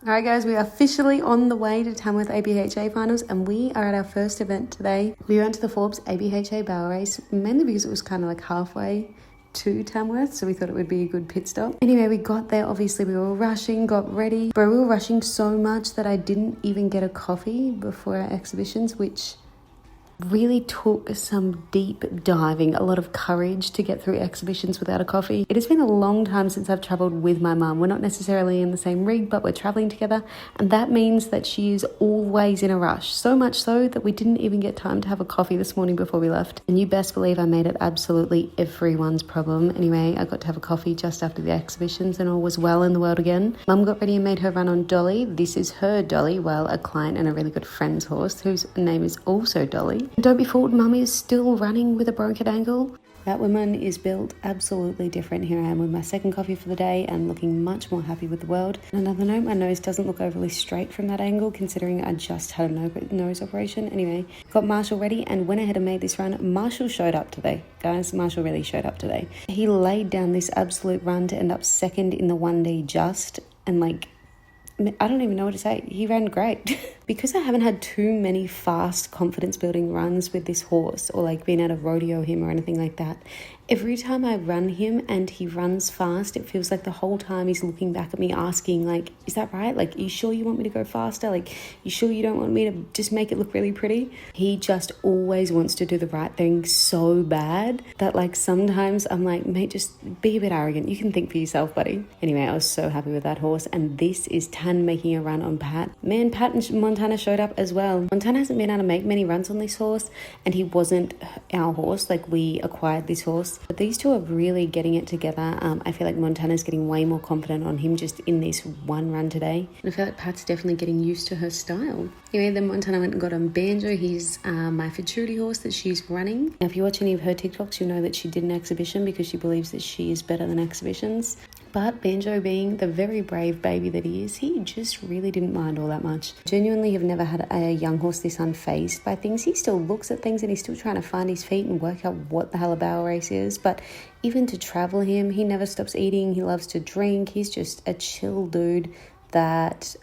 Alright guys, we are officially on the way to Tamworth ABHA Finals and we are at our first event today. We went to the Forbes ABHA barrel race, mainly because it was kind of like halfway to Tamworth, so we thought it would be a good pit stop. Anyway, we got there, obviously we were rushing, got ready. Bro, we were rushing so much that I didn't even get a coffee before our exhibitions, which really took some deep diving, a lot of courage to get through exhibitions without a coffee. It has been a long time since I've travelled with my mum. We're not necessarily in the same rig, but we're travelling together, and that means that she is always in a rush. So much so that we didn't even get time to have a coffee this morning before we left. And you best believe I made it absolutely everyone's problem. Anyway, I got to have a coffee just after the exhibitions and all was well in the world again. Mum got ready and made her run on Dolly. This is her Dolly, well, a client and a really good friend's horse whose name is also Dolly. Don't be fooled, Mum is still running with a broken ankle. That woman is built absolutely different. Here I am with my second coffee for the day and looking much more happy with the world. On another note, my nose doesn't look overly straight from that angle, considering I just had a nose operation. Anyway, got Marshall ready and went ahead and made this run. Marshall showed up today. Guys, Marshall really showed up today. He laid down this absolute run to end up second in the 1D just, and I don't even know what to say. He ran great. Because I haven't had too many fast confidence building runs with this horse or being able to rodeo him or anything like that, every time I run him and he runs fast, it feels like the whole time he's looking back at me asking, is that right? Are you sure you want me to go faster? You sure you don't want me to just make it look really pretty? He just always wants to do the right thing so bad that sometimes I'm like, mate, just be a bit arrogant. You can think for yourself, buddy. Anyway, I was so happy with that horse. And this is Tan making a run on Pat. Man, Pat and Montana showed up as well. Montana hasn't been able to make many runs on this horse, and he wasn't our horse. We acquired this horse. But these two are really getting it together. I feel like Montana's getting way more confident on him just in this one run today. And I feel like Pat's definitely getting used to her style. Anyway, then Montana went and got on Banjo. He's my futurity horse that she's running. Now, if you watch any of her TikToks, you'll know that she did an exhibition because she believes that she is better than exhibitions. But Banjo, being the very brave baby that he is, he just really didn't mind all that much. Genuinely have never had a young horse this unfazed by things. He still looks at things and he's still trying to find his feet and work out what the hell a barrel race is. But even to travel him, he never stops eating. He loves to drink. He's just a chill dude that,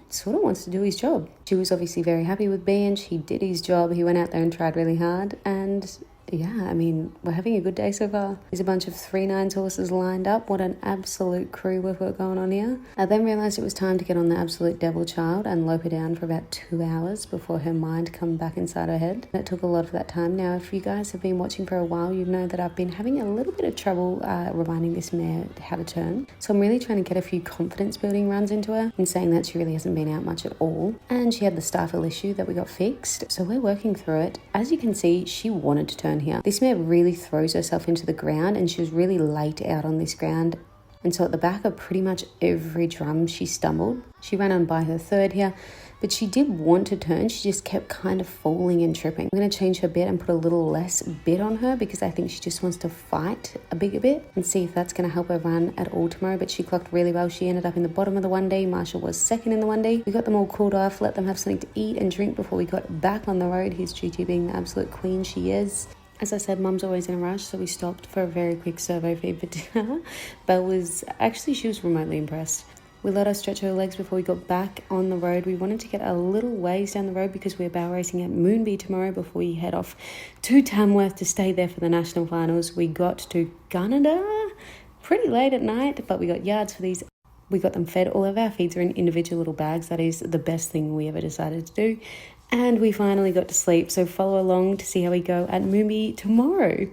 sort of wants to do his job. She was obviously very happy with Banj. He did his job. He went out there and tried really hard. And yeah, we're having a good day so far. There's a bunch of 3/9 horses lined up. What an absolute crew we've got going on here. I then realised it was time to get on the absolute devil child and lope her down for about 2 hours before her mind come back inside her head. It took a lot of that time. Now, if you guys have been watching for a while, you know that I've been having a little bit of trouble reminding this mare how to turn. So I'm really trying to get a few confidence building runs into her, and saying that she really hasn't been out much at all. And she had the staffel issue that we got fixed. So we're working through it. As you can see, she wanted to turn here. This mare really throws herself into the ground, and she was really late out on this ground. And so at the back of pretty much every drum, she stumbled. She ran on by her third here, but she did want to turn. She just kept kind of falling and tripping. I'm going to change her bit and put a little less bit on her because I think she just wants to fight a bigger bit and see if that's going to help her run at all tomorrow. But she clocked really well. She ended up in the bottom of the 1D. Marshall was second in the 1D. We got them all cooled off, let them have something to eat and drink before we got back on the road. Here's GT being the absolute queen she is. As I said, Mum's always in a rush, so we stopped for a very quick servo feed for dinner. She was remotely impressed. We let her stretch her legs before we got back on the road. We wanted to get a little ways down the road because we're barrel racing at Moonbee tomorrow before we head off to Tamworth to stay there for the national finals. We got to Canada pretty late at night, but we got yards for these. We got them fed. All of our feeds are in individual little bags. That is the best thing we ever decided to do. And we finally got to sleep, so follow along to see how we go at Moonbee tomorrow.